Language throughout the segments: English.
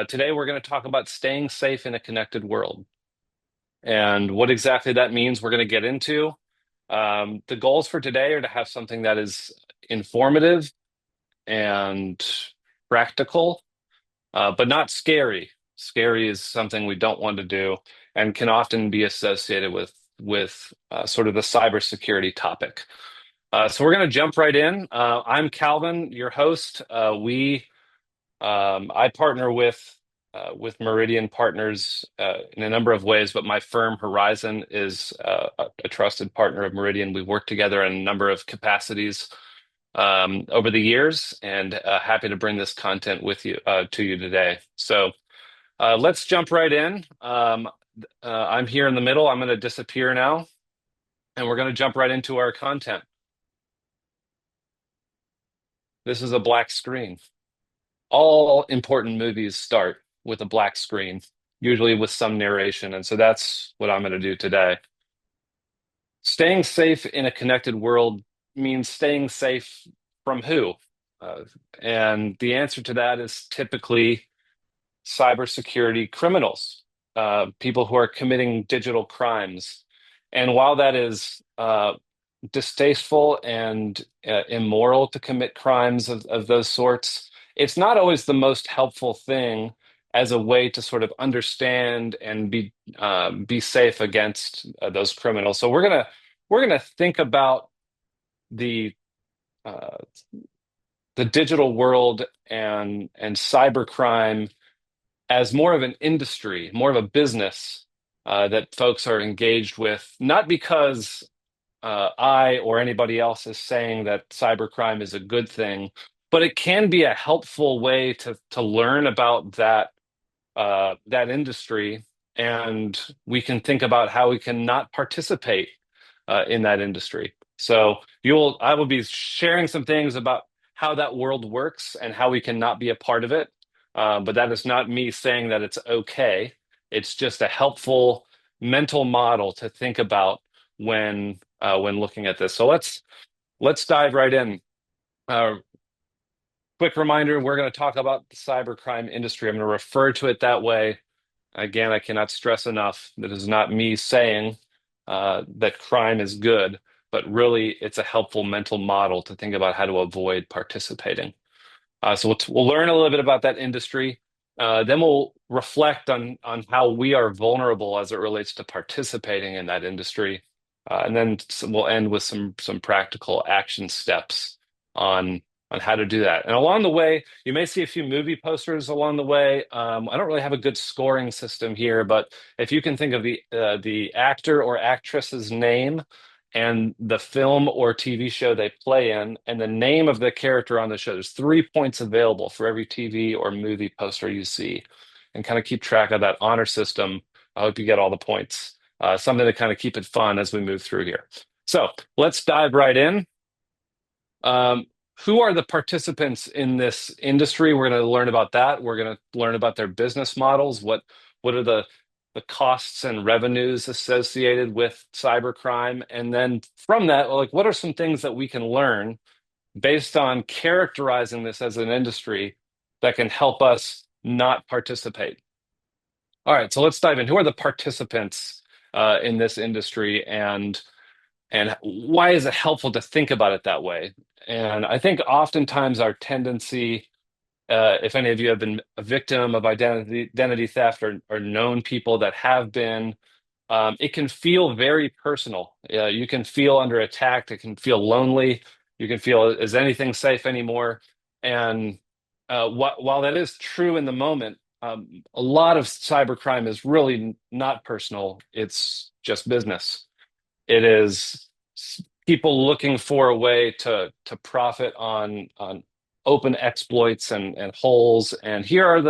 Today we're going to talk about staying safe in a connected world. And what exactly that means, we're going to get into. The goals for today are to have something that is informative and practical, but not scary. Scary is something we don't want to do and can often be associated with sort of the cybersecurity topic. So we're going to jump right in. I'm Calvin, your host. I partner with Meridian Partners in a number of ways, but my firm Horizon is a trusted partner of Meridian. We've worked together in a number of capacities over the years, and happy to bring this content with you to you today. So let's jump right in. I'm here in the middle. I'm going to disappear now, and we're going to jump right into our content. This is a black screen. All important movies start with a black screen, usually with some narration. And so that's what I'm going to do today. Staying safe in a connected world means staying safe from who? Uh, and the answer to that is typically cybersecurity criminals, people who are committing digital crimes. And while that is distasteful and immoral to commit crimes of those sorts, it's not always the most helpful thing as a way to sort of understand and be safe against those criminals. So we're gonna think about the uh, the digital world and cybercrime as more of an industry, more of a business that folks are engaged with, not because I or anybody else is saying that cybercrime is a good thing, but it can be a helpful way to learn about that industry, and we can think about how we can not participate in that industry. So I will be sharing some things about how that world works and how we cannot be a part of it. But that is not me saying that it's okay. It's just a helpful mental model to think about when looking at this. So let's dive right in. Uh, Quick reminder: we're going to talk about the cybercrime industry. I'm going to refer to it that way. Again, I cannot stress enough that is not me saying that crime is good, but really it's a helpful mental model to think about how to avoid participating. So we'll learn a little bit about that industry. Then we'll reflect on how we are vulnerable as it relates to participating in that industry. And then we'll end with some practical action steps on on how to do that. And along the way, you may see a few movie posters along the way. I don't really have a good scoring system here, but if you can think of the actor or actress's name and the film or TV show they play in, and the name of the character on the show. There's 3 points available for every TV or movie poster you see, and kind of keep track of that honor system. I hope you get all the points. Something to kind of keep it fun as we move through here. So let's dive right in. Um, who are the participants in this industry? We're going to learn about that. We're going to learn about their business models. What are the costs and revenues associated with cybercrime? And then from that, like, what are some things that we can learn based on characterizing this as an industry that can help us not participate? All right, so let's dive in. Who are the participants in this industry, and why is it helpful to think about it that way? And I think oftentimes our tendency, if any of you have been a victim of identity theft or known people that have been, it can feel very personal. You can feel under attack. It can feel lonely. You can feel, is anything safe anymore? And while that is true in the moment, a lot of cybercrime is really not personal. It's just business. It is people looking for a way to profit on open exploits and holes. And here's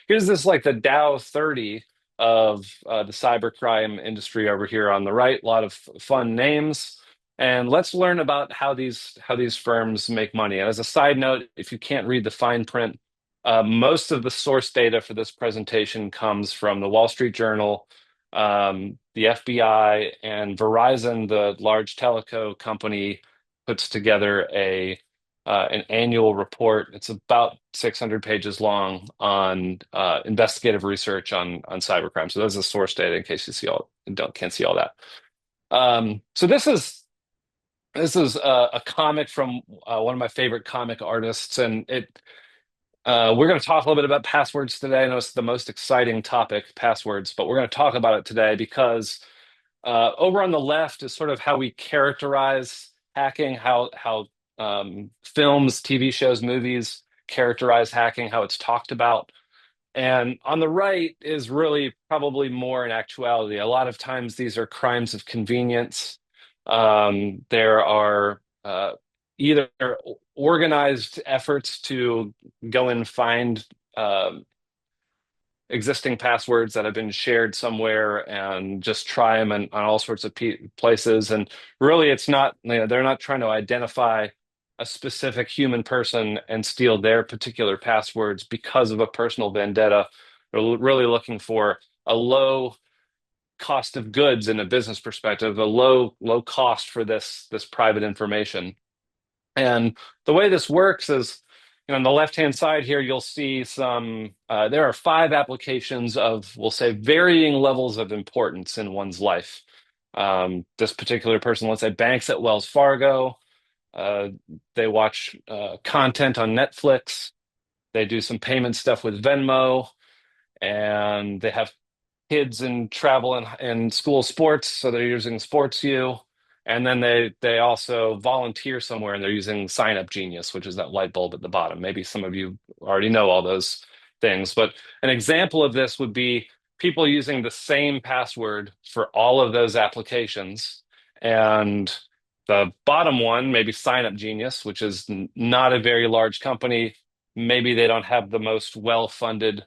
this, like, the Dow 30 of the cybercrime industry over here on the right. A lot of fun names. And let's learn about how these firms make money. And as a side note, if you can't read the fine print, most of the source data for this presentation comes from the Wall Street Journal, the FBI, and Verizon, the large teleco company, puts together an annual report. It's about 600 pages long on investigative research on cybercrime. So that's the source data in case you see all don't can't see all that. So this is a comic from one of my favorite comic artists, and it we're going to talk a little bit about passwords today. I know it's the most exciting topic, passwords, but we're going to talk about it today because over on the left is sort of how we characterize hacking, how films, TV shows, movies characterize hacking, how it's talked about. And on the right is really probably more in actuality. A lot of times these are crimes of convenience. There are either organized efforts to go and find existing passwords that have been shared somewhere and just try them on all sorts of places. And really, it's not, they're not trying to identify a specific human person and steal their particular passwords because of a personal vendetta. They're really looking for a low cost of goods in a business perspective, a low cost for this private information. And the way this works is, on the left-hand side here, you'll see there are five applications of, we'll say, varying levels of importance in one's life. This particular person, let's say, banks at Wells Fargo. Uh, they watch content on Netflix. They do some payment stuff with Venmo, and they have kids in travel and school sports, so they're using SportsU. And then they also volunteer somewhere and they're using Sign Up Genius, which is that light bulb at the bottom. Maybe some of you already know all those things, but an example of this would be people using the same password for all of those applications. And the bottom one, maybe Sign Up Genius, which is not a very large company. Maybe they don't have the most well-funded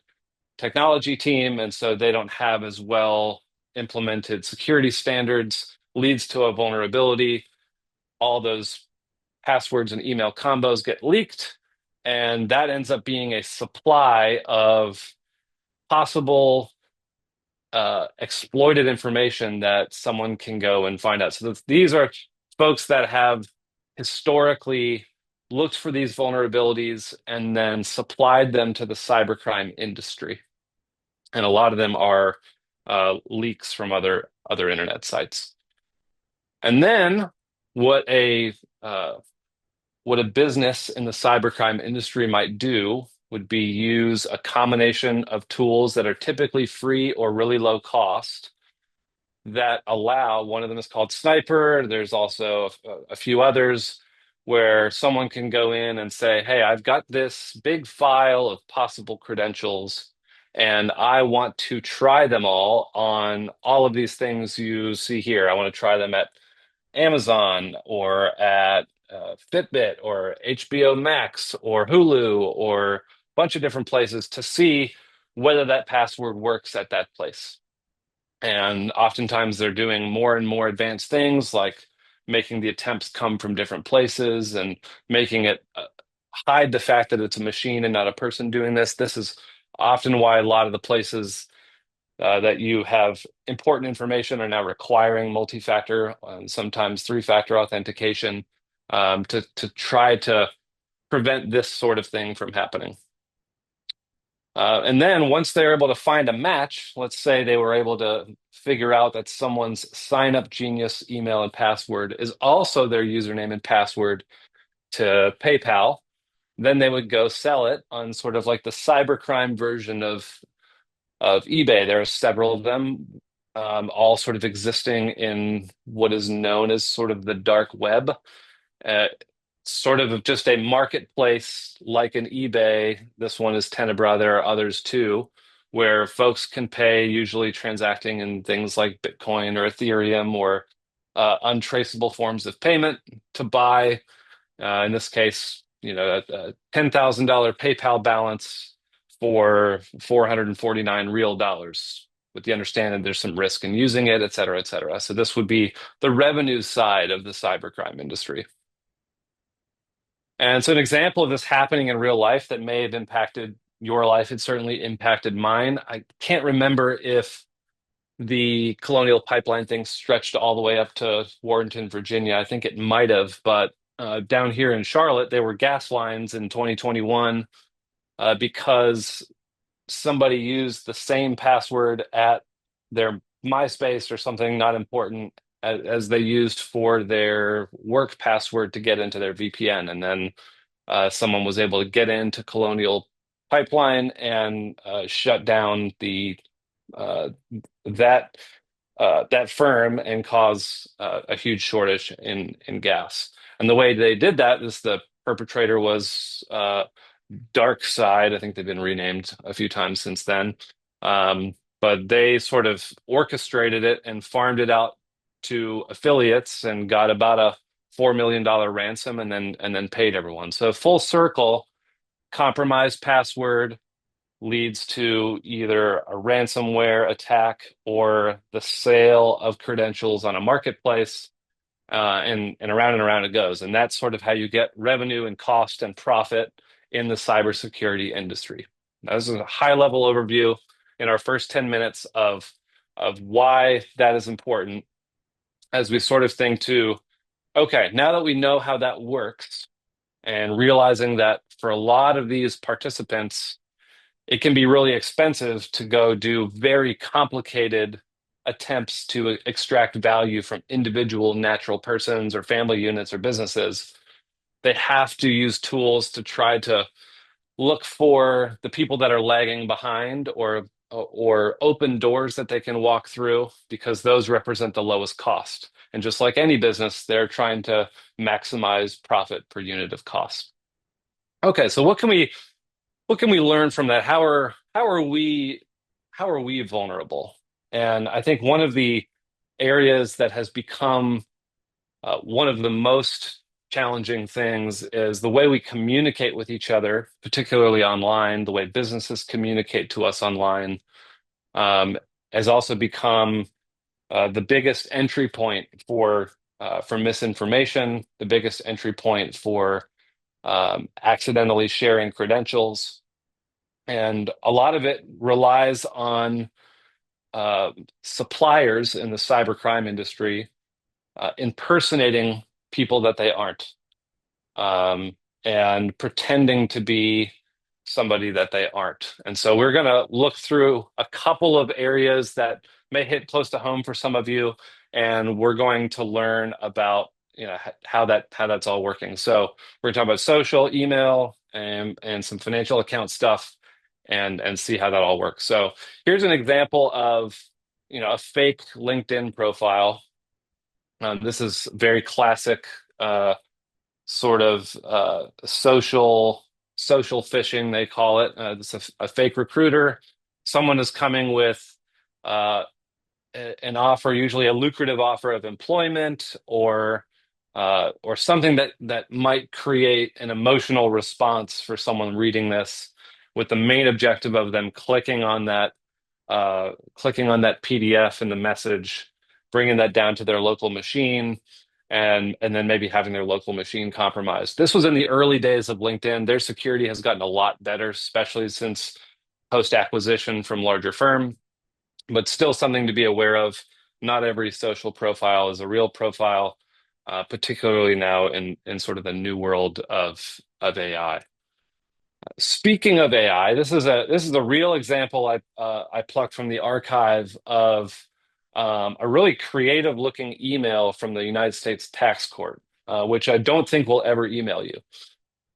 technology team, and so they don't have as well implemented security standards, leads to a vulnerability. All those passwords and email combos get leaked, and that ends up being a supply of possible exploited information that someone can go and find out. So these are folks that have historically looked for these vulnerabilities and then supplied them to the cybercrime industry, and a lot of them are leaks from other internet sites. And then what a uh, what a business in the cybercrime industry might do would be use a combination of tools that are typically free or really low cost that allow, one of them is called Sniper. There's also a few others where someone can go in and say, hey, I've got this big file of possible credentials, and I want to try them all on all of these things you see here. I want to try them at Amazon or at Fitbit or HBO Max or Hulu or a bunch of different places to see whether that password works at that place. And oftentimes they're doing more and more advanced things like making the attempts come from different places and making it hide the fact that it's a machine and not a person doing this. This is often why a lot of the places that you have important information are now requiring multi-factor and sometimes three-factor authentication to try to prevent this sort of thing from happening. And then once they're able to find a match, let's say they were able to figure out that someone's sign up genius email and password is also their username and password to PayPal, then they would go sell it on sort of like the cybercrime version of eBay. There are several of them, all sort of existing in what is known as sort of the dark web. Uh, Sort of just a marketplace like an eBay. This one is Tenebra. There are others too, where folks can pay, usually transacting in things like Bitcoin or Ethereum or untraceable forms of payment to buy, in this case, a $10,000 PayPal balance for 449 real dollars, with the understanding there's some risk in using it, et cetera, et cetera. So this would be the revenue side of the cybercrime industry. And so, an example of this happening in real life that may have impacted your life, it certainly impacted mine. I can't remember if the Colonial Pipeline thing stretched all the way up to Warrenton, Virginia. I think it might have, but down here in Charlotte, they were gas lines in 2021 because somebody used the same password at their MySpace or something not important as they used for their work password to get into their VPN. And then someone was able to get into Colonial Pipeline and shut down the uh, that that firm and cause a huge shortage in gas. And the way they did that is the perpetrator was Dark Side. I think they've been renamed a few times since then. Um, but they sort of orchestrated it and farmed it out to affiliates and got about a $4 million ransom and then paid everyone. So full circle, compromised password leads to either a ransomware attack or the sale of credentials on a marketplace, and around it goes. And that's sort of how you get revenue and cost and profit in the cybersecurity industry. That was a high level overview in our first 10 minutes of why that is important as we sort of think to, okay, now that we know how that works and realizing that for a lot of these participants, it can be really expensive to go do very complicated attempts to extract value from individual natural persons or family units or businesses. They have to use tools to try to look for the people that are lagging behind or open doors that they can walk through because those represent the lowest cost. And just like any business, they're trying to maximize profit per unit of cost. Okay, so what can we learn from that? How are we vulnerable? And I think one of the areas that has become one of the most challenging things is the way we communicate with each other, particularly online, the way businesses communicate to us online, um, has also become the biggest entry point for misinformation, the biggest entry point for accidentally sharing credentials. And a lot of it relies on uh, suppliers in the cybercrime industry impersonating people that they aren't, um, and pretending to be somebody that they aren't. And so we're going to look through a couple of areas that may hit close to home for some of you, and we're going to learn about how that's all working. So we're going to talk about social, email, and some financial account stuff, and see how that all works. So here's an example of a fake LinkedIn profile. This is very classic. Sort of social phishing, they call it. It's a fake recruiter. Someone is coming with uh, an offer, usually a lucrative offer of employment or something that might create an emotional response for someone reading this, with the main objective of them clicking on that PDF in the message, bringing that down to their local machine, and then maybe having their local machine compromised. This was in the early days of LinkedIn. Their security has gotten a lot better, especially since post-acquisition from larger firm, but still something to be aware of. Not every social profile is a real profile, particularly now in sort of the new world of AI. Speaking of AI, this is a real example I plucked from the archive of a really creative looking email from the United States Tax Court, which I don't think will ever email you.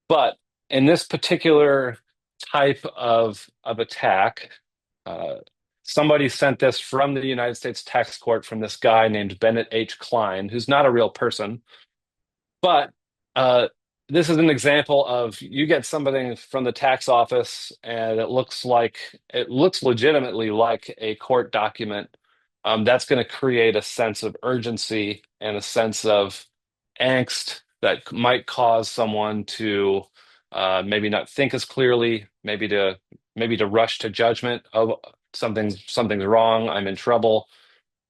But in this particular type of attack, uh, somebody sent this from the United States Tax Court from this guy named Bennett H. Klein, who's not a real person, but uh, this is an example of you get something from the tax office and it looks legitimately like a court document. That's going to create a sense of urgency and a sense of angst that might cause someone to maybe not think as clearly, maybe to rush to judgment of something's wrong, I'm in trouble,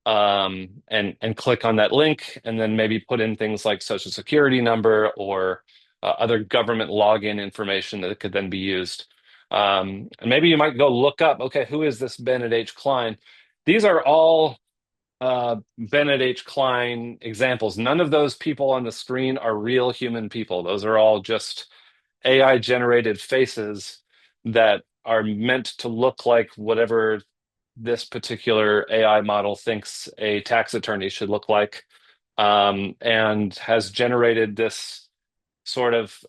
and click on that link, and then maybe put in things like social security number or other government login information that could then be used. And maybe you might go look up, okay, who is this Bennett H. Klein? These are all Bennett H. Klein examples. None of those people on the screen are real human people. Those are all just AI generated faces that are meant to look like whatever this particular AI model thinks a tax attorney should look like, and has generated this sort of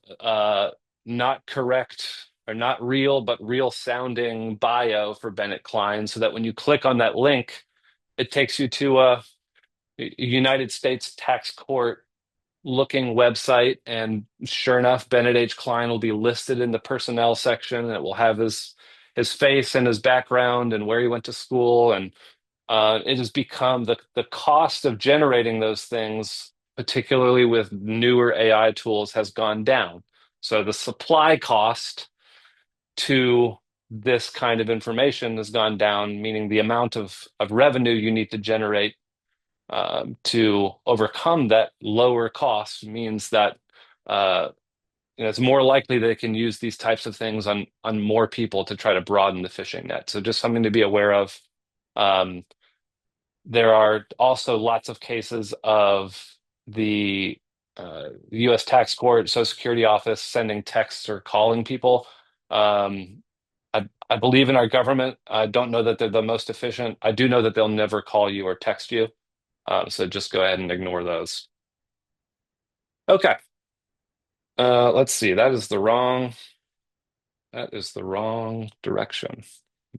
not correct or not real, but real sounding bio for Bennett Klein, so that when you click on that link, it takes you to a United States tax court looking website. And sure enough, Bennett H. Klein will be listed in the personnel section, and it will have his face and his background and where he went to school. And it has become the cost of generating those things, particularly with newer AI tools, has gone down. So the supply cost to this kind of information has gone down, meaning the amount of revenue you need to generate to overcome that lower cost means that uh, it's more likely they can use these types of things on more people to try to broaden the fishing net. So just something to be aware of. Um, there are also lots of cases of the U.S. Tax Court, Social Security Office sending texts or calling people. Um, I believe in our government. I don't know that they're the most efficient. I do know that they'll never call you or text you. So just go ahead and ignore those. Okay. Let's see. That is the wrong direction.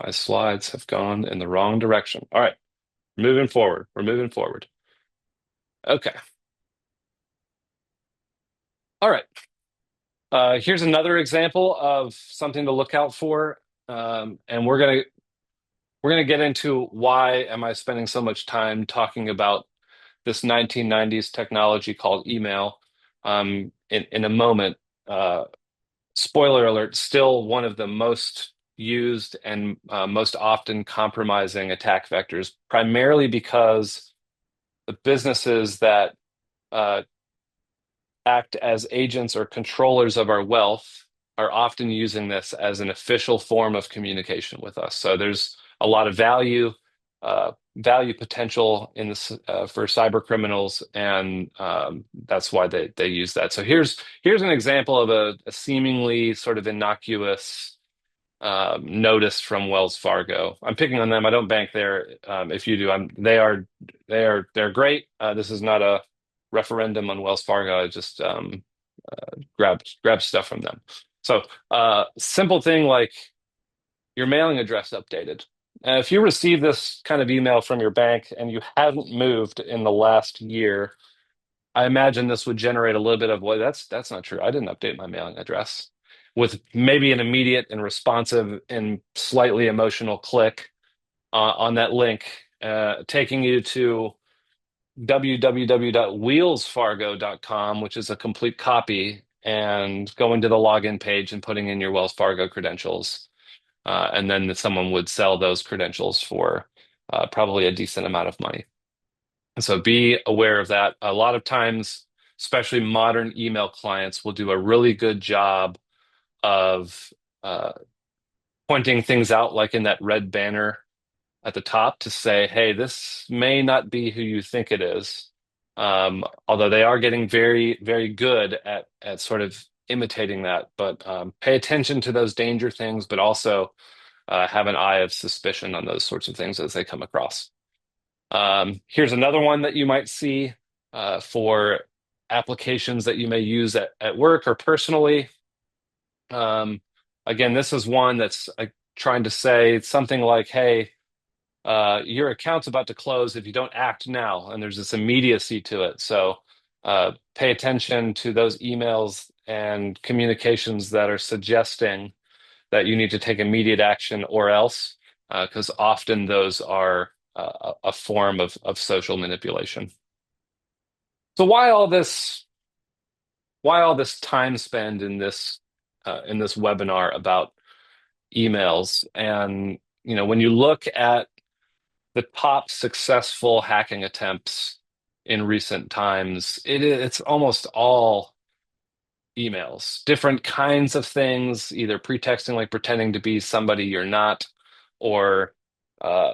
My slides have gone in the wrong direction. All right. Moving forward. We're moving forward. Okay. All right. Here's another example of something to look out for. And we're gonna get into why am I spending so much time talking about this 1990s technology called email in a moment. Spoiler alert, still one of the most used and most often compromising attack vectors, primarily because the businesses that uh, act as agents or controllers of our wealth are often using this as an official form of communication with us. So there's a lot of value potential in this for cyber criminals, and that's why they use that. So here's an example of a seemingly sort of innocuous notice from Wells Fargo. I'm picking on them. I don't bank there. If you do, they're great. This is not a referendum on Wells Fargo. I just grab stuff from them. So simple thing like your mailing address updated. If you receive this kind of email from your bank and you haven't moved in the last year, I imagine this would generate a little bit of, well, that's not true. I didn't update my mailing address, with maybe an immediate and responsive and slightly emotional click on that link, taking you to www.wellsfargo.com, which is a complete copy, and going to the login page and putting in your Wells Fargo credentials. And then someone would sell those credentials for probably a decent amount of money. So be aware of that. A lot of times, especially modern email clients will do a really good job of uh, pointing things out, like in that red banner at the top, to say, hey, this may not be who you think it is. Although they are getting very, very good at sort of imitating that. But pay attention to those danger things, but also have an eye of suspicion on those sorts of things as they come across. Here's another one that you might see for applications that you may use at work or personally. Um, Again, this is one that's trying to say something like, hey, your account's about to close if you don't act now. And there's this immediacy to it. So pay attention to those emails and communications that are suggesting that you need to take immediate action or else, because often those are a form of social manipulation. So why all this time spent in this webinar about emails? And when you look at the top successful hacking attempts in recent times, it's almost all emails, different kinds of things, either pretexting, like pretending to be somebody you're not, or uh,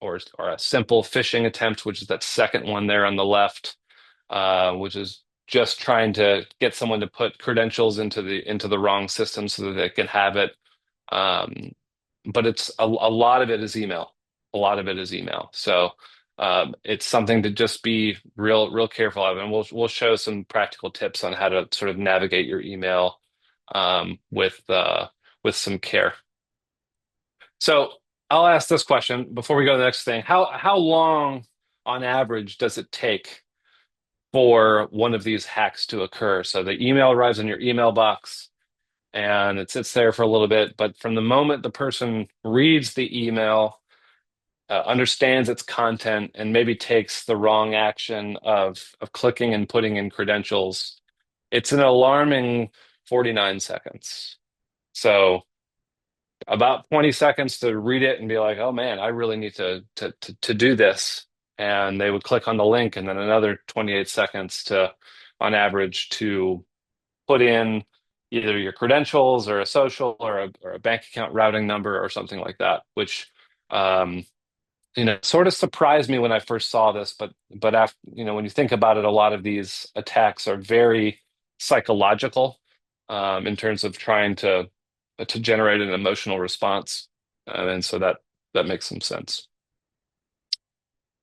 or a simple phishing attempt, which is that second one there on the left, which is just trying to get someone to put credentials into the wrong system so that they can have it. Um, but it's a lot of it is email. A lot of it is email. So it's something to just be real careful of, and we'll show some practical tips on how to sort of navigate your email with some care. So I'll ask this question before we go to the next thing. How long on average does it take for one of these hacks to occur? So the email arrives in your email box and it sits there for a little bit, but from the moment the person reads the email, understands its content, and maybe takes the wrong action of clicking and putting in credentials, it's an alarming 49 seconds. So about 20 seconds to read it and be like, oh man, I really need to do this. And they would click on the link, and then another 28 seconds to, on average, to put in either your credentials or a social or a bank account routing number or something like that, which um, sort of surprised me when I first saw this, but after, when you think about it, a lot of these attacks are very psychological in terms of trying to generate an emotional response, and so that makes some sense.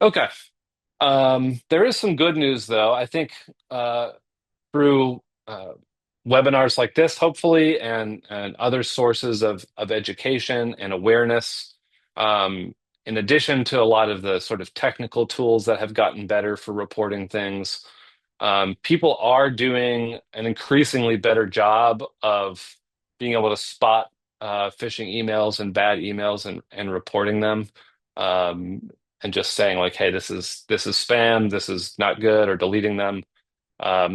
Okay, there is some good news though. I think through webinars like this, hopefully, and other sources of education and awareness. In addition to a lot of the sort of technical tools that have gotten better for reporting things, people are doing an increasingly better job of being able to spot phishing emails and bad emails and reporting them. And just saying like, hey, this is spam, this is not good, or deleting them.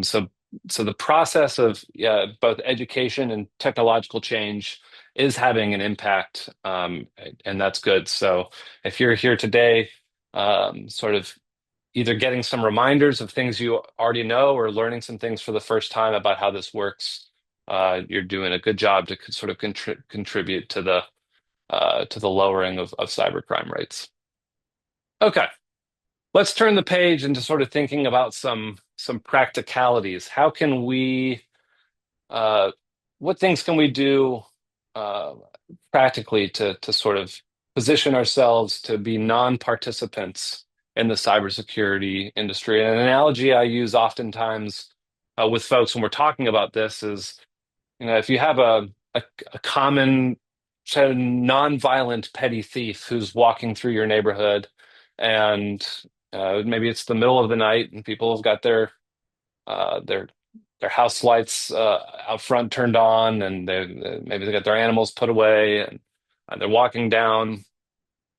So the process of, yeah, both education and technological change is having an impact, and that's good. So if you're here today, sort of either getting some reminders of things you already know or learning some things for the first time about how this works, you're doing a good job to sort of contribute to the lowering of cybercrime rates. Okay. Let's turn the page into sort of thinking about some practicalities. How can we, uh, what things can we do uh, practically to sort of position ourselves to be non-participants in the cybersecurity industry? And an analogy I use oftentimes with folks when we're talking about this is, if you have a common sort of non-violent petty thief who's walking through your neighborhood, and maybe it's the middle of the night and people have got uh, their their house lights out front turned on, and maybe they got their animals put away, and they're walking down.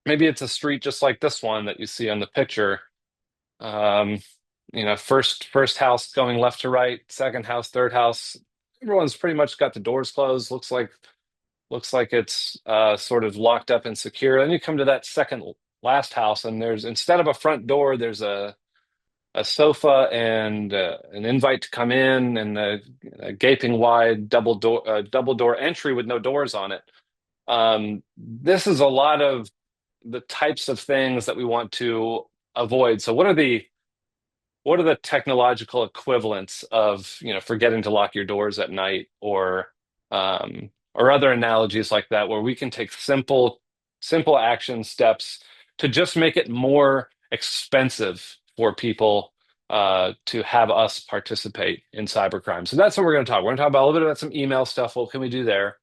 Maybe it's a street just like this one that you see on the picture. Um, first house going left to right, second house, third house. Everyone's pretty much got the doors closed. Looks like it's sort of locked up and secure. Then you come to that second last house, and there's, instead of a front door, there's a sofa and an invite to come in, and a gaping wide double door entry with no doors on it. This is a lot of the types of things that we want to avoid. So what are the technological equivalents of, forgetting to lock your doors at night, or other analogies like that, where we can take simple action steps to just make it more expensive for people to have us participate in cybercrime. So that's what we're going to talk. We're going to talk about a little bit about some email stuff. What can we do there?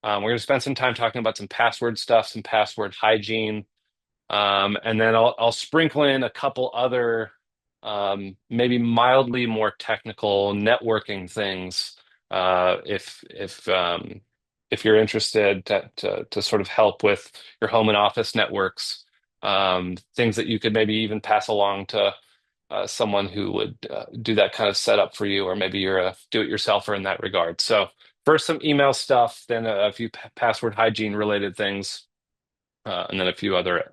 We're going to spend some time talking about some password stuff, some password hygiene, and then I'll sprinkle in a couple other maybe mildly more technical networking things if you're interested to sort of help with your home and office networks, things that you could maybe even pass along to someone who would do that kind of setup for you, or maybe you're a do-it-yourselfer in that regard. So first some email stuff, then a few password hygiene related things, and then a few other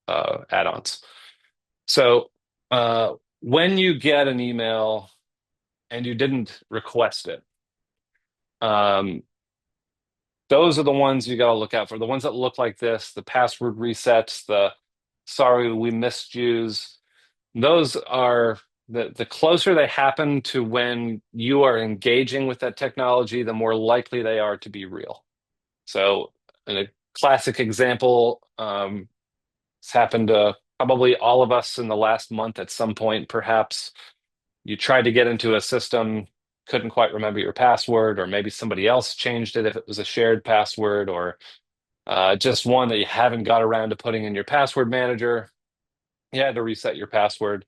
add-ons. So when you get an email and you didn't request it, um, those are the ones you got to look out for. The ones that look like this, the password resets, the sorry, we missed yous. Those are the closer they happen to when you are engaging with that technology, the more likely they are to be real. So, in a classic example, it's happened to probably all of us in the last month at some point, perhaps. You tried to get into a system, couldn't quite remember your password, or maybe somebody else changed it if it was a shared password, or just one that you haven't got around to putting in your password manager. You had to reset your password.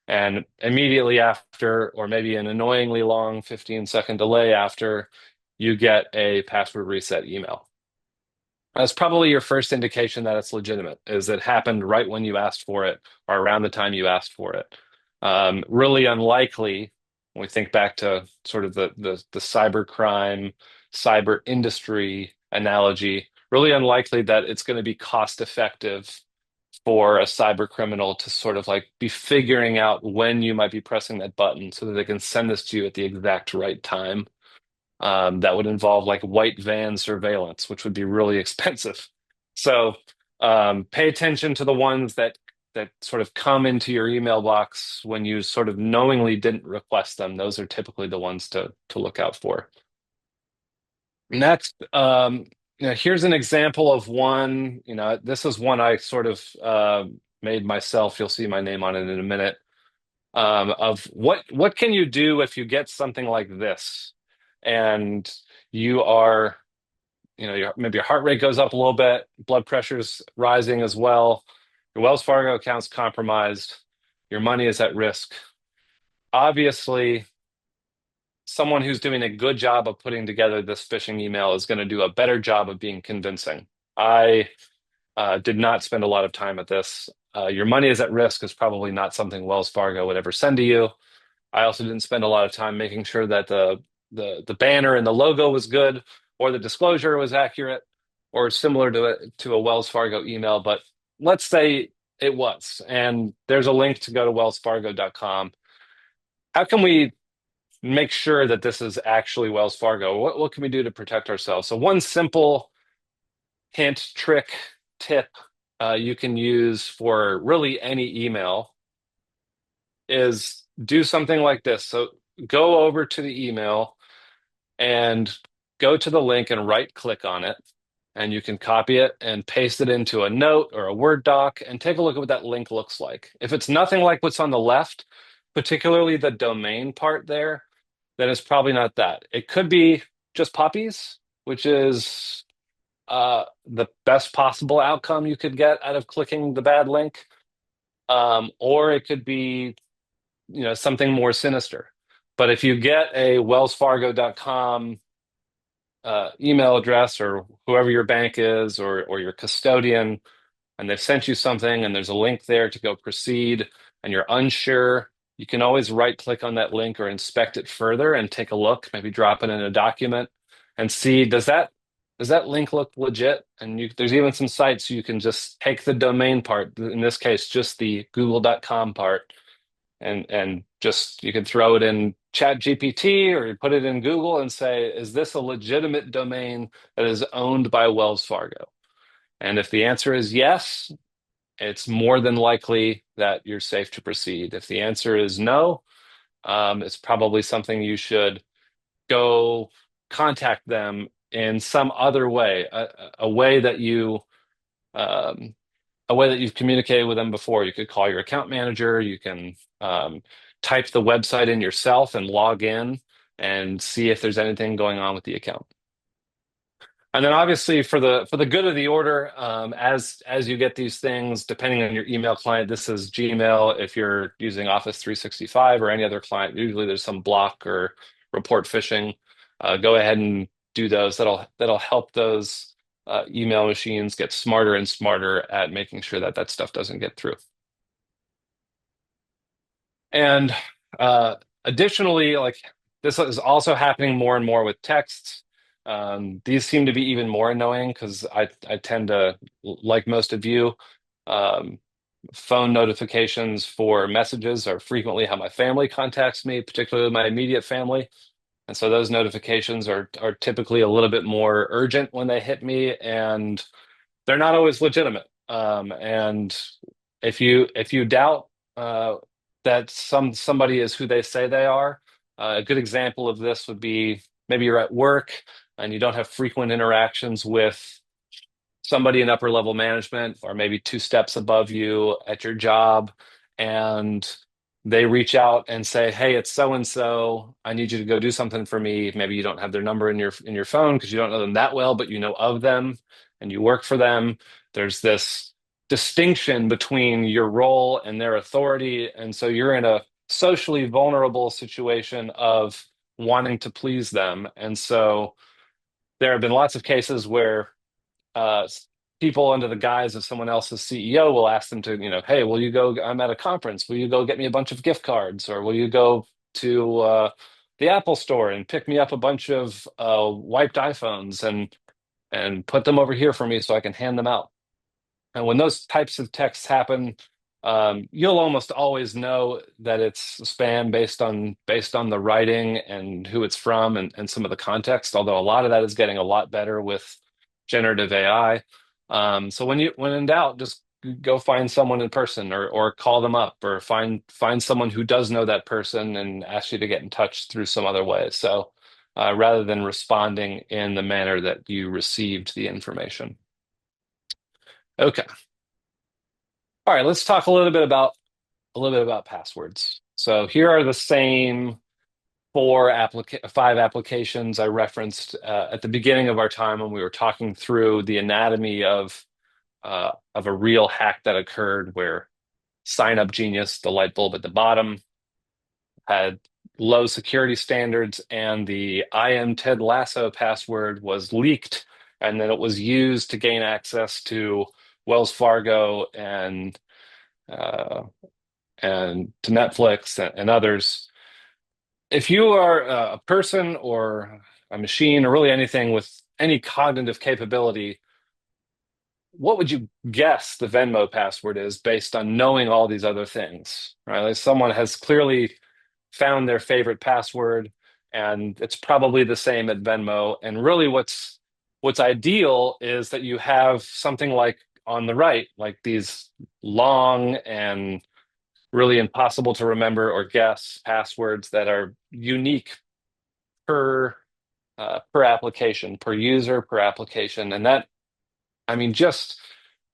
And immediately after, or maybe an annoyingly long 15-second delay after, you get a password reset email. That's probably your first indication that it's legitimate, is it happened right when you asked for it or around the time you asked for it. Really unlikely when we think back to sort of the cyber crime, cyber industry analogy, really unlikely that it's going to be cost effective for a cyber criminal to sort of like be figuring out when you might be pressing that button so that they can send this to you at the exact right time. That would involve like white van surveillance, which would be really expensive. So pay attention to the ones that sort of come into your email box when you sort of knowingly didn't request them. Those are typically the ones to look out for. Next, here's an example of one. This is one I sort of made myself. You'll see my name on it in a minute. Of what can you do if you get something like this, and you are, maybe your heart rate goes up a little bit, blood pressure's rising as well, your Wells Fargo account's compromised, your money is at risk. Obviously, someone who's doing a good job of putting together this phishing email is going to do a better job of being convincing. I did not spend a lot of time at this. Your money is at risk is probably not something Wells Fargo would ever send to you. I also didn't spend a lot of time making sure that the banner and the logo was good, or the disclosure was accurate, or similar to a Wells Fargo email. But let's say it was, and there's a link to go to wellsfargo.com. How can we make sure that this is actually Wells Fargo? What can we do to protect ourselves? So one simple hint, trick, tip you can use for really any email is do something like this. So go over to the email and go to the link and right click on it. And you can copy it and paste it into a note or a Word doc and take a look at what that link looks like. If it's nothing like what's on the left, particularly the domain part there, then it's probably not that. It could be just puppies, which is the best possible outcome you could get out of clicking the bad link. Or it could be, something more sinister. But if you get a wellsfargo.com email address, or whoever your bank is, or your custodian, and they've sent you something and there's a link there to go proceed, and you're unsure, you can always right click on that link or inspect it further and take a look, maybe drop it in a document and see, does that link look legit? And there's even some sites you can just take the domain part, in this case, just the google.com part, and just you can throw it in Chat GPT, or you put it in Google and say, is this a legitimate domain that is owned by Wells Fargo? And if the answer is yes, it's more than likely that you're safe to proceed. If the answer is no, it's probably something you should go contact them in some other way, a way that um, a way that you've communicated with them before. You could call your account manager. You can type the website in yourself and log in and see if there's anything going on with the account. And then obviously for the good of the order, as you get these things, depending on your email client, this is Gmail. If you're using Office 365 or any other client, usually there's some block or report phishing. Go ahead and do those. That'll help those email machines get smarter and smarter at making sure that that stuff doesn't get through. And additionally, like this is also happening more and more with texts. These seem to be even more annoying because I tend to, like most of you, um, phone notifications for messages are frequently how my family contacts me, particularly my immediate family. And so those notifications are typically a little bit more urgent when they hit me, and they're not always legitimate. And If you doubt that somebody is who they say they are, a good example of this would be maybe you're at work and you don't have frequent interactions with somebody in upper level management or maybe two steps above you at your job, and they reach out and say, "Hey, it's so and so. I need you to go do something for me." Maybe you don't have their number in your phone because you don't know them that well, but you know of them and you work for them. There's this distinction between your role and their authority, and so you're in a socially vulnerable situation of wanting to please them. And so there have been lots of cases where uh, people under the guise of someone else's CEO will ask them to, hey, will you go? I'm at a conference. Will you go get me a bunch of gift cards, or will you go to the Apple store and pick me up a bunch of wiped iPhones and put them over here for me so I can hand them out? And when those types of texts happen, you'll almost always know that it's spam based on the writing and who it's from and some of the context. Although a lot of that is getting a lot better with generative AI. So when in doubt, just go find someone in person or call them up or find someone who does know that person and ask you to get in touch through some other way. So rather than responding in the manner that you received the information. Okay. All right, let's talk a little bit about passwords. So here are the same five applications I referenced at the beginning of our time when we were talking through the anatomy of a real hack that occurred where Sign Up Genius, the light bulb at the bottom, had low security standards, and the I am Ted Lasso password was leaked, and then it was used to gain access to Wells Fargo uh, and to Netflix and others. If you are a person or a machine or really anything with any cognitive capability, what would you guess the Venmo password is based on knowing all these other things, right? Like someone has clearly found their favorite password, and it's probably the same at Venmo. And really, what's ideal is that you have something like on the right, like these long and really impossible to remember or guess passwords that are unique per application, per user, per application, and that, I mean, just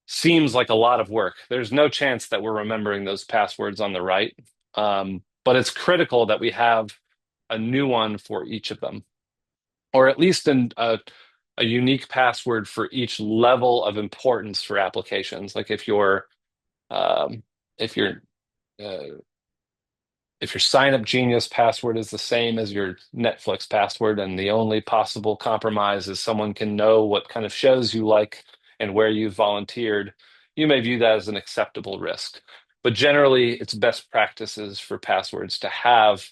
seems like a lot of work. There's no chance that we're remembering those passwords on the right, but it's critical that we have a new one for each of them, or at least a unique password for each level of importance for applications. Like um, if your uh, if your sign up genius password is the same as your Netflix password, and the only possible compromise is someone can know what kind of shows you like and where you've volunteered, you may view that as an acceptable risk. But generally, it's best practices for passwords to have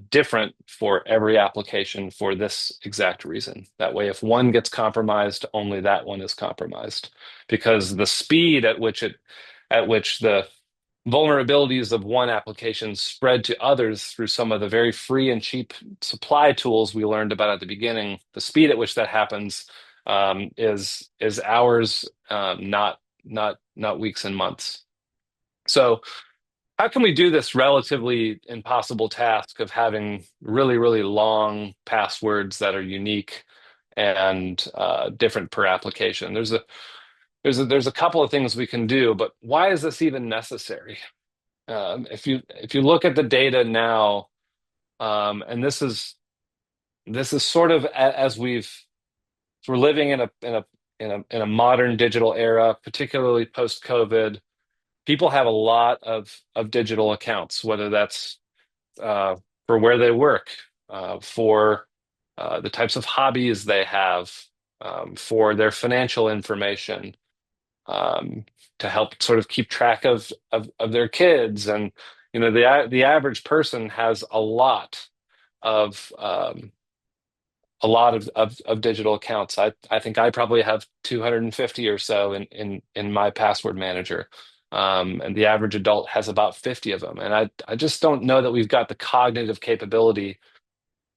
different for every application for this exact reason. That way, if one gets compromised, only that one is compromised, because the speed at which the vulnerabilities of one application spread to others through some of the very free and cheap supply tools we learned about at the beginning, the speed at which that happens is hours, not weeks and months. So how can we do this relatively impossible task of having really, really long passwords that are unique and different per application? There's a couple of things we can do, but why is this even necessary? If you look at the data now, and this is sort of as we're living in a modern digital era, particularly post COVID. People have a lot of digital accounts, whether that's uh, for where they work, for the types of hobbies they have, for their financial information, um, to help sort of keep track of their kids. And the average person has of um, a lot of digital accounts. I think I probably have 250 or so in my password manager. And the average adult has about 50 of them. And I just don't know that we've got the cognitive capability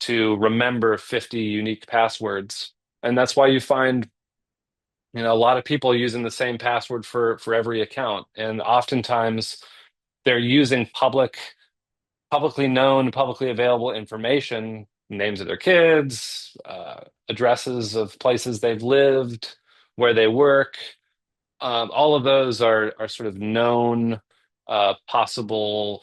to remember 50 unique passwords. And that's why you find A lot of people are using the same password for every account, and oftentimes they're using publicly known, publicly available information, names of their kids, addresses of places they've lived, where they work. All of those are sort of known possible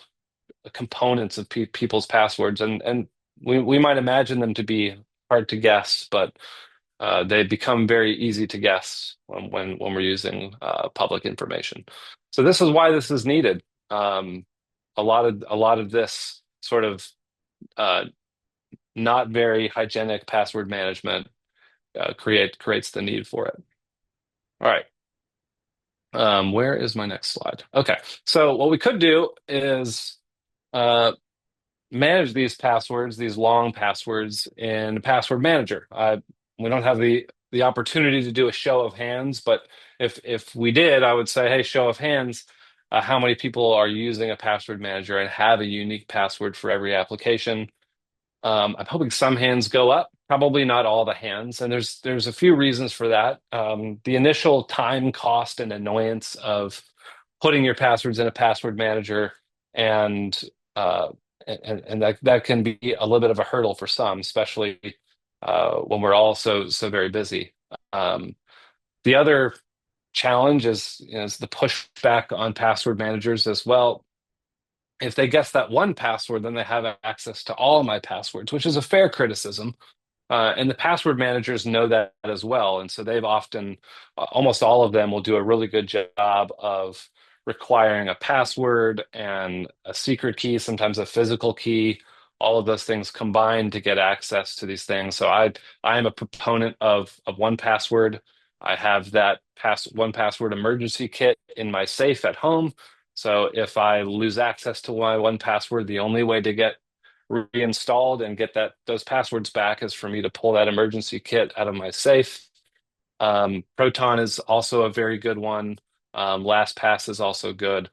components of people's passwords, and we might imagine them to be hard to guess, but they become very easy to guess when we're using public information. So this is why this is needed. Um, a lot of this sort of uh, not very hygienic password management creates the need for it. All right. Where is my next slide? Okay. So what we could do is uh, manage these passwords, these long passwords in Password Manager. We don't have the opportunity to do a show of hands, but if we did, I would say, hey, show of hands, how many people are using a password manager and have a unique password for every application? I'm hoping some hands go up, probably not all the hands, and there's a few reasons for that. The initial time cost and annoyance of putting your passwords in a password manager and uh, and that can be a little bit of a hurdle for some, especially when we're all so very busy. Um, the other challenge is the pushback on password managers as well. If they guess that one password, then they have access to all my passwords, which is a fair criticism. And the password managers know that as well. And so they've often, almost all of them will do a really good job of requiring a password and a secret key, sometimes a physical key, all of those things combined to get access to these things. So I am a proponent of one password. I have that one password emergency kit in my safe at home. So if I lose access to my one password, the only way to get reinstalled and get those passwords back is for me to pull that emergency kit out of my safe. Proton is also a very good one. LastPass is also good.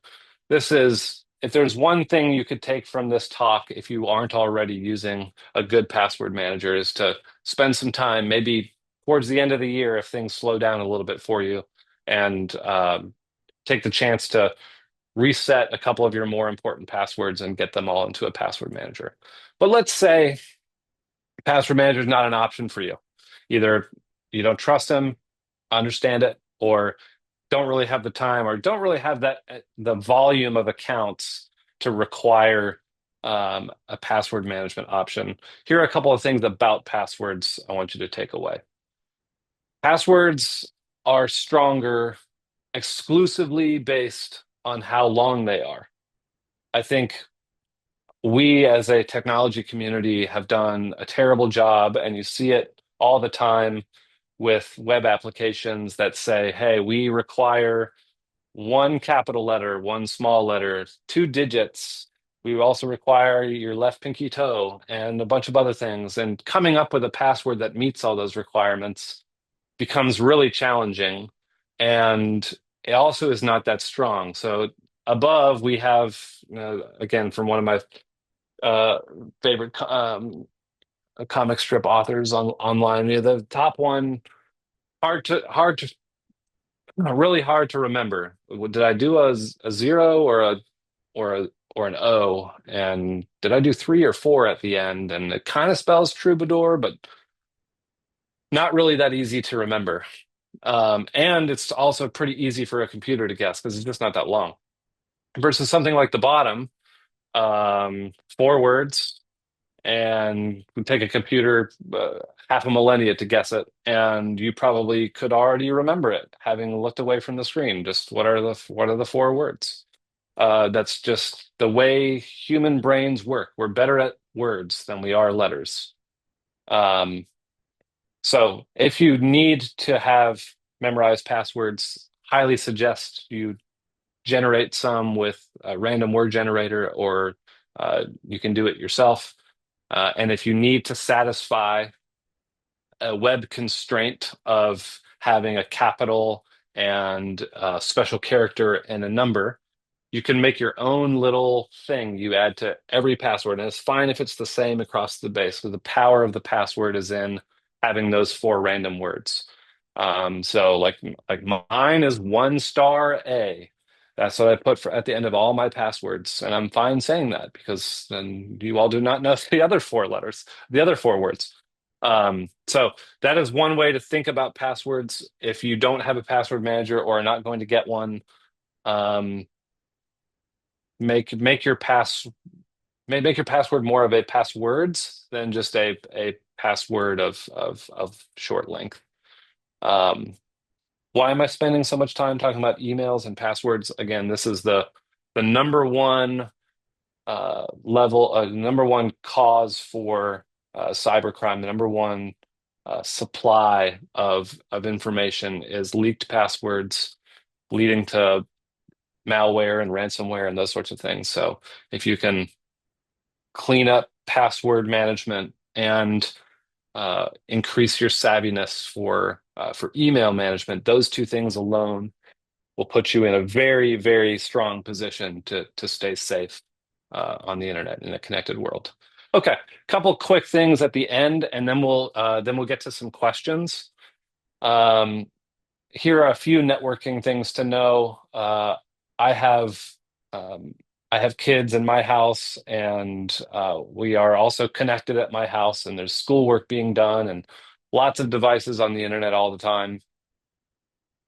If there's one thing you could take from this talk, if you aren't already using a good password manager, is to spend some time, maybe towards the end of the year, if things slow down a little bit for you, and take the chance to reset a couple of your more important passwords and get them all into a password manager. But let's say password manager is not an option for you. Either you don't trust them, understand it, or don't really have the time, or don't really have the volume of accounts to require a password management option. Here are a couple of things about passwords I want you to take away. Passwords are stronger exclusively based on how long they are. I think we as a technology community have done a terrible job, and you see it all the time with web applications that say, hey, we require one capital letter, one small letter, two digits. We also require your left pinky toe and a bunch of other things. And coming up with a password that meets all those requirements becomes really challenging. And it also is not that strong. So above, we have, again, from one of my uh, favorite comic strip authors online. The top one, really hard to remember. Did I do a zero or a or an O? And did I do three or four at the end? And it kind of spells troubadour, but not really that easy to remember. And it's also pretty easy for a computer to guess because it's just not that long. Versus something like the bottom, four words, and would take a computer half a millennia to guess it, and you probably could already remember it, having looked away from the screen. Just what are the four words? That's just the way human brains work. We're better at words than we are letters. Um, so if you need to have memorized passwords, highly suggest you generate some with a random word generator, or you can do it yourself. And if you need to satisfy a web constraint of having a capital and a special character and a number, you can make your own little thing you add to every password. And it's fine if it's the same across the base, because the power of the password is in having those four random words. So like mine is 1 star A. That's what I put for at the end of all my passwords, and I'm fine saying that because then you all do not know the other four letters, the other four words. So that is one way to think about passwords. If you don't have a password manager or are not going to get one, um, make your make your password more of a passwords than just a password of short length. Um, why am I spending so much time talking about emails and passwords? Again, this is the number one number one cause for cybercrime. The number one supply of information is leaked passwords, leading to malware and ransomware and those sorts of things. So if you can clean up password management and increase your savviness for email management, those two things alone will put you in a very, very strong position to stay safe on the internet in a connected world. Okay, couple quick things at the end, and then we'll get to some questions. Um, Here are a few networking things to know. I have um, I have kids in my house, and we are also connected at my house, and there's schoolwork being done, and lots of devices on the internet all the time.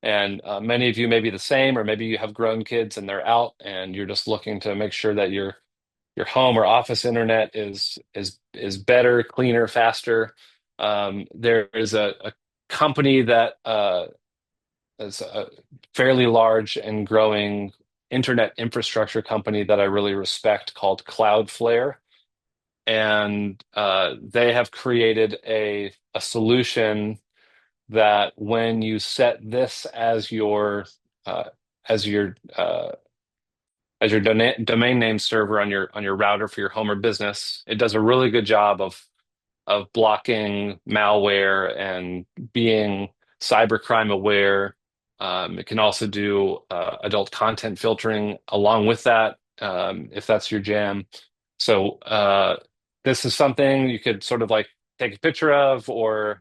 And many of you may be the same, or maybe you have grown kids and they're out, and you're just looking to make sure that your home or office internet is better, cleaner, faster. There is a company that is a fairly large and growing internet infrastructure company that I really respect called Cloudflare, and they have created a solution that when you set this uh, as your as your domain name server on your router for your home or business, it does a really good job of blocking malware and being cybercrime aware. It can also do adult content filtering along with that, if that's your jam. So this is something you could sort of like take a picture of, or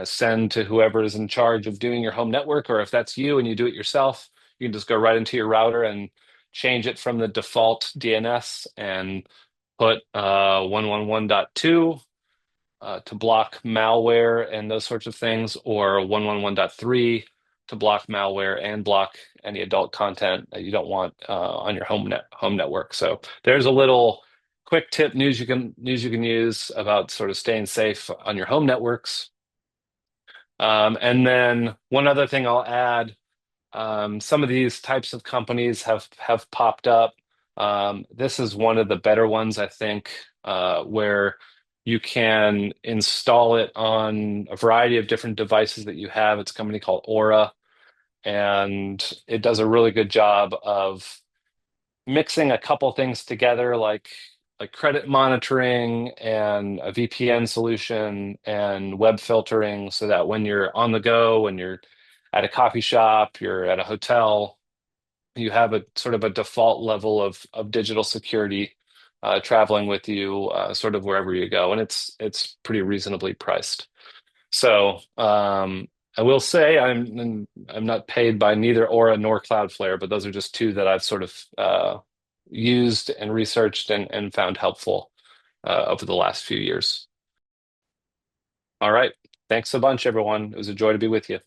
send to whoever is in charge of doing your home network. Or if that's you and you do it yourself, you can just go right into your router and change it from the default DNS and put 111.2 to block malware and those sorts of things, or 111.3 to block malware and block any adult content that you don't want on your home network. So there's a little quick tip news you can use about sort of staying safe on your home networks. And then one other thing I'll add, some of these types of companies have popped up. This is one of the better ones, I think, where you can install it on a variety of different devices that you have. It's a company called Aura, and it does a really good job of mixing a couple things together, like credit monitoring and a VPN solution and web filtering, so that when you're on the go, when you're at a coffee shop, you're at a hotel, you have a sort of a default level of digital security traveling with you sort of wherever you go, and it's pretty reasonably priced. So I will say I'm not paid by neither Aura nor Cloudflare, but those are just two that I've sort of used and researched and found helpful over the last few years. All right. Thanks a bunch, everyone. It was a joy to be with you.